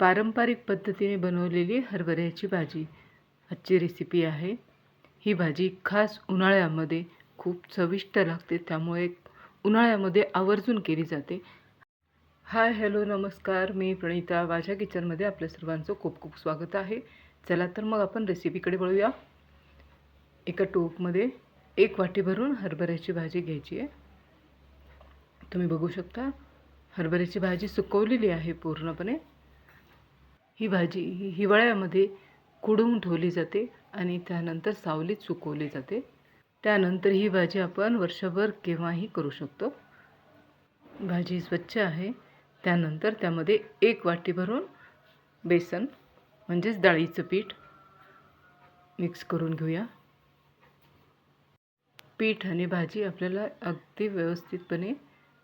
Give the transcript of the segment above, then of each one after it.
पारंपरिक पद्धतीने बनवलेली हरभऱ्याची भाजी आजची रेसिपी आहे। ही भाजी खास उन्हाळ्यामध्ये खूप चविष्ट लागते, त्यामुळे उन्हाळ्यामध्ये आवर्जून केली जाते। हाय हॅलो नमस्कार, मी प्रणिता, माझ्या किचनमध्ये आपल्या सर्वांचं खूप खूप स्वागत आहे। चला तर मग आपण रेसिपीकडे वळूया। एका टोपमध्ये 1 वाटी भरून हरभऱ्याची भाजी घ्यायची आहे। तुम्ही बघू शकता हरभऱ्याची भाजी सुकवलेली आहे पूर्णपणे। ही भाजी हिवाळ्यामध्ये कुडून ठेवली जाते आणि त्यानंतर सावलीत सुकवली जाते। त्यानंतर ही भाजी आपण वर्षभर केव्हाही करू शकतो। भाजी स्वच्छ आहे। त्यानंतर त्यामध्ये 1 वाटी भरून बेसन म्हणजेच डाळीचं पीठ मिक्स करून घेऊया। पीठ आणि भाजी आपल्याला अगदी व्यवस्थितपणे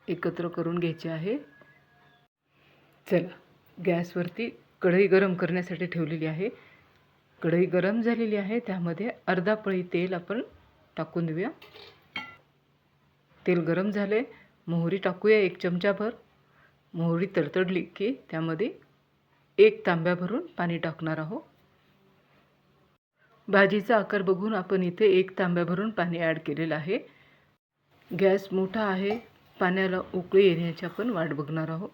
एकत्र करून घ्यायची आहे। चला, गॅसवरती कढई गरम करण्यासाठी ठेवलेली आहे। कढई गरम झालेली आहे, त्यामध्ये अर्धा पळी तेल आपण टाकून देऊया। तेल गरम झाले, मोहरी टाकूया 1 चमचाभर। मोहरी तडतडली की त्यामध्ये 1 तांब्या भरून पाणी टाकणार आहोत। भाजीचा आकार बघून आपण इथे 1 तांब्या भरून पाणी ॲड केलेलं आहे। गॅस मोठा आहे, पाण्याला उकळी येण्याची आपण वाट बघणार आहोत।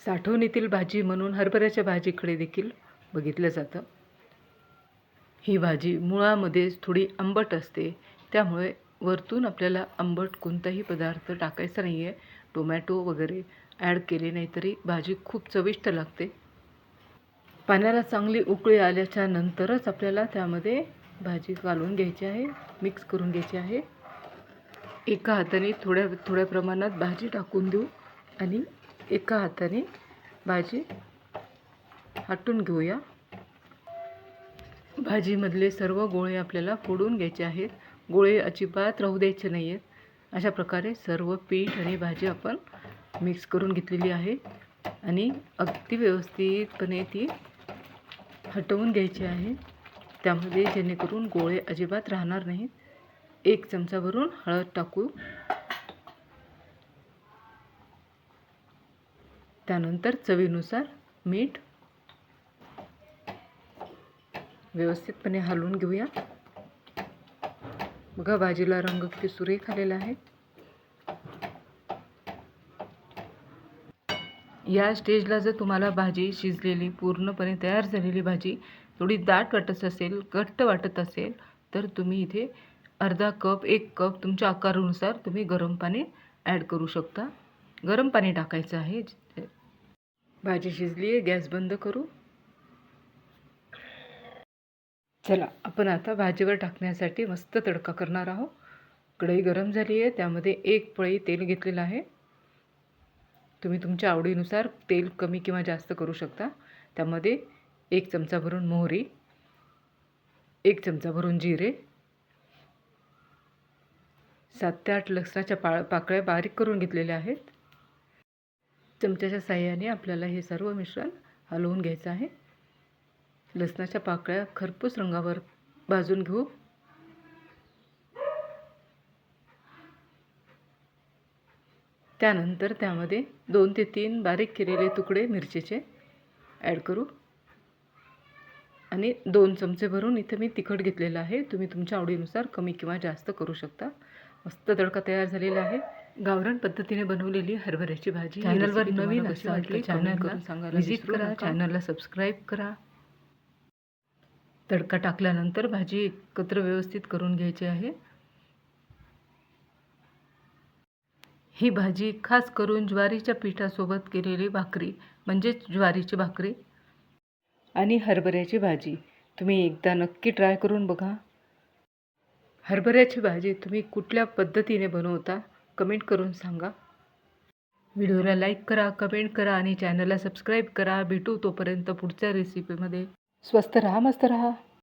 साठवणीतील भाजी म्हणून हरभऱ्याच्या भाजीकडे देखील बघितलं जातं। ही भाजी मुळामध्येच थोडी आंबट असते, त्यामुळे वरतून आपल्याला आंबट कोणताही पदार्थ टाकायचा नाही आहे। टोमॅटो वगैरे ॲड केले नाही तरी भाजी खूप चविष्ट लागते। पाण्याला चांगली उकळी आल्याच्या नंतरच आपल्याला त्यामध्ये भाजी घालून घ्यायची आहे, मिक्स करून घ्यायची आहे। एका हाताने थोड्या प्रमाणात भाजी टाकून देऊ आणि एका हाताने भाजी हटवून घेऊया। भाजीमधले सर्व गोळे आपल्याला फोडून घ्यायचे आहेत। गोळे अजिबात राहू द्यायचे नाही आहेत। अशा प्रकारे सर्व पीठ आणि भाजी आपण मिक्स करून घेतलेली आहे आणि अगदी व्यवस्थितपणे ती हटवून घ्यायची आहे, त्यामध्ये जेणेकरून गोळे अजिबात राहणार नाहीत। 1 चमचा भरून हळद टाकू। त्यानंतर चवीनुसार मीठ व्यवस्थितपणे हलवून घेऊया। बघा भाजीला रंग किती सुरेख आलेला आहे। या स्टेजला जर तुम्हाला भाजी शिजलेली पूर्णपणे तयार झालेली भाजी थोडी दाट वाटत असेल, घट्ट वाटत असेल, तर तुम्ही इथे अर्धा कप 1 कप तुमच्या आकारानुसार तुम्ही गरम पाणी ॲड करू शकता। गरम पाणी टाकायचं आहे। भाजी शिजली आहे, गॅस बंद करू। चला, आपण आता भाजीवर टाकण्यासाठी मस्त तडका करणार आहोत। कढई गरम झाली आहे, त्यामध्ये 1 पळी तेल घेतलेलं आहे। तुम्ही तुमच्या आवडीनुसार तेल कमी किंवा जास्त करू शकता। त्यामध्ये 1 चमचा भरून मोहरी, 1 चमचा भरून जिरे, 7 ते 8 लसणाच्या पाकळ्या बारीक करून घेतलेल्या आहेत। चमच्याच्या साहाय्याने आपल्याला हे सर्व मिश्रण हलवून घ्यायचं आहे। लसणाच्या पाकळ्या खरपूस रंगावर भाजून घेऊ। त्यानंतर त्यामध्ये 2 ते 3 बारीक केलेले तुकडे मिरचीचे ॲड करू आणि 2 चमचे भरून इथे मी तिखट घेतलेलं आहे। तुम्ही तुमच्या आवडीनुसार कमी किंवा जास्त करू शकता। मस्त तडका तयार झालेला आहे। गावरान पद्धतीने बनवलेली हरभऱ्याची भाजी। चॅनलवर नवीन असाल तर चॅनलला सांगायला विजिट करा, चॅनलला सबस्क्राईब करा। तडका टाकल्यानंतर भाजी एकत्र व्यवस्थित करून घ्यायची आहे। ही भाजी खास करून ज्वारीच्या पिठासोबत केलेली भाकरी म्हणजेच ज्वारीची भाकरी आणि हरभऱ्याची भाजी तुम्ही एकदा नक्की ट्राय करून बघा। हरभऱ्याची भाजी तुम्ही कुठल्या पद्धतीने बनवता कमेंट करून सांगा। व्हिडिओला लाईक करा, कमेंट करा आणि चॅनलला सबस्क्राईब करा। भेटू तोपर्यंत पुढच्या रेसिपीमध्ये। स्वस्त रहा, मस्त रहा।